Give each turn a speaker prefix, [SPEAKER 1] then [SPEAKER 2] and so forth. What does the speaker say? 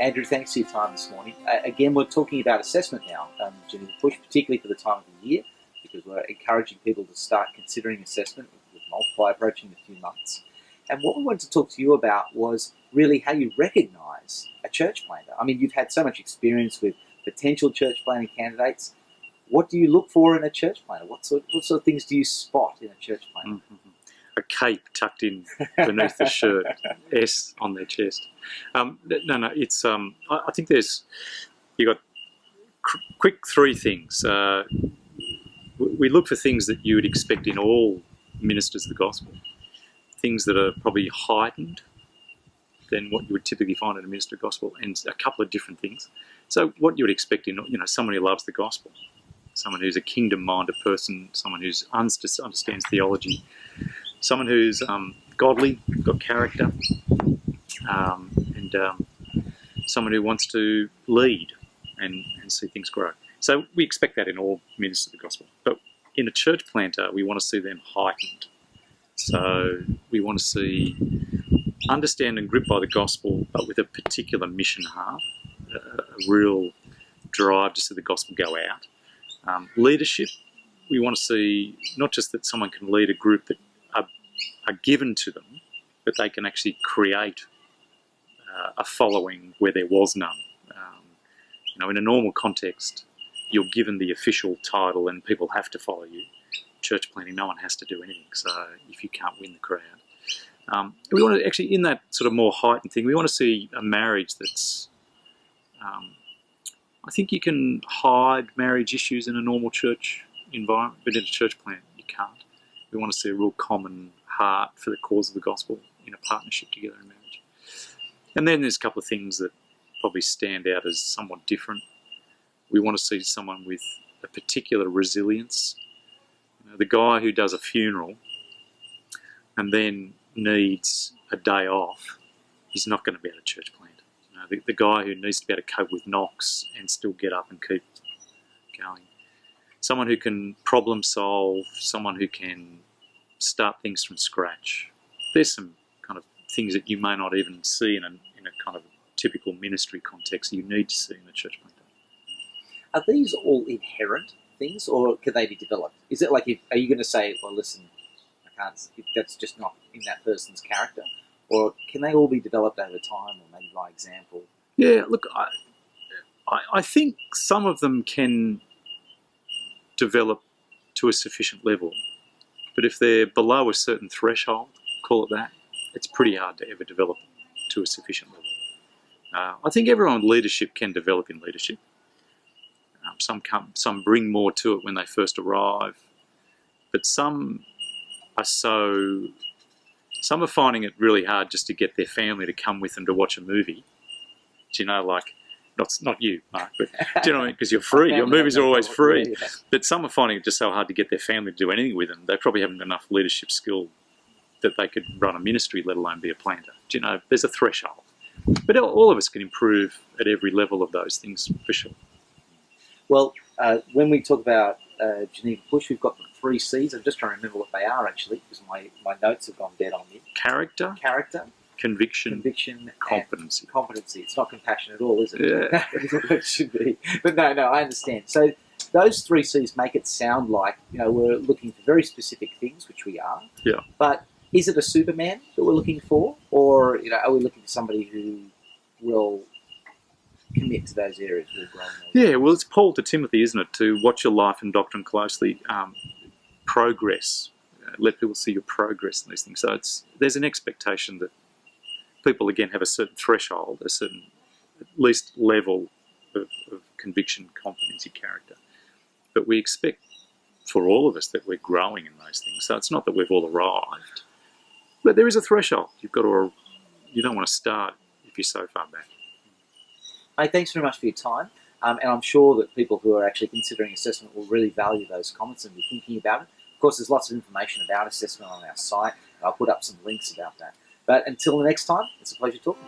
[SPEAKER 1] Andrew, thanks for your time this morning. Again, we're talking about assessment now, Geneva Push, particularly for the time of the year, because we're encouraging people to start considering assessment with Multiply approaching in a few months. And what we wanted to talk to you about was really how you recognise a church planter. I mean, you've had so much experience with potential church planting candidates. What do you look for in a church planter? What sort of things do you spot in a church planter?
[SPEAKER 2] Mm-hmm. A cape tucked in beneath the shirt, S on their chest. It's. I think you got quick three things. We look for things that you would expect in all ministers of the gospel. Things that are probably heightened than what you would typically find in a minister of the gospel, and a couple of different things. So what you would expect in someone who loves the gospel, someone who's a kingdom-minded person, someone who understands theology. Someone who's godly, got character, and someone who wants to lead and see things grow. So we expect that in all ministers of the gospel. But in a church planter, we want to see them heightened. So we want to see understand and gripped by the gospel, but with a particular mission heart, a real drive to see the gospel go out. Leadership, we want to see not just that someone can lead a group that are given to them, but they can actually create a following where there was none. In a normal context, you're given the official title and people have to follow you. Church planting, no one has to do anything. So if you can't win the crowd, we want to actually, in that sort of more heightened thing, we want to see a marriage that's. I think you can hide marriage issues in a normal church environment, but in a church plant, you can't. We want to see a real common heart for the cause of the gospel in a partnership together in marriage. And then there's a couple of things that probably stand out as somewhat different. We want to see someone with a particular resilience. The guy who does a funeral and then needs a day off is not going to be at a church plant. The guy who needs to be able to cope with knocks and still get up and keep going. Someone who can problem solve, someone who can start things from scratch. There's some kind of things that you may not even see in a kind of typical ministry context you need to see in a church planter.
[SPEAKER 1] Are these all inherent things, or can they be developed? Is it like, are you going to say, well, listen, I can't, that's just not in that person's character? Or can they all be developed over time, or maybe by example?
[SPEAKER 2] Yeah, look, I think some of them can develop to a sufficient level. But if they're below a certain threshold, call it that, it's pretty hard to ever develop to a sufficient level. I think everyone in leadership can develop in leadership. Some bring more to it when they first arrive, but some are finding it really hard just to get their family to come with them to watch a movie. Do you know, like, not you, Mark, but do you know what I mean? Because you're free. Your movies are always free. But some are finding it just so hard to get their family to do anything with them. They probably haven't enough leadership skill that they could run a ministry, let alone be a planter. Do you know, there's a threshold. But all of us can improve at every level of those things, for sure.
[SPEAKER 1] Well, when we talk about Geneva Push, we've got the 3 C's. I'm just trying to remember what they are, actually, because my notes have gone dead on me.
[SPEAKER 2] Character. Conviction, competency.
[SPEAKER 1] Competency. It's not compassion at all, is it?
[SPEAKER 2] Yeah.
[SPEAKER 1] It should be. But no, I understand. So those 3 C's make it sound like, we're looking for very specific things, which we are.
[SPEAKER 2] Yeah.
[SPEAKER 1] But is it a Superman that we're looking for? Or, are we looking for somebody who will commit to those areas?
[SPEAKER 2] Yeah, well, it's Paul to Timothy, isn't it? To watch your life and doctrine closely. Progress. Let people see your progress in these things. So there's an expectation that people, again, have a certain threshold, a certain, at least, level of conviction, competency, character. But we expect for all of us that we're growing in those things. So it's not that we've all arrived, but there is a threshold. You don't want to start if you're so far back.
[SPEAKER 1] Hey, thanks very much for your time. And I'm sure that people who are actually considering assessment will really value those comments and be thinking about it. Of course, there's lots of information about assessment on our site. I'll put up some links about that. But until the next time, it's a pleasure talking.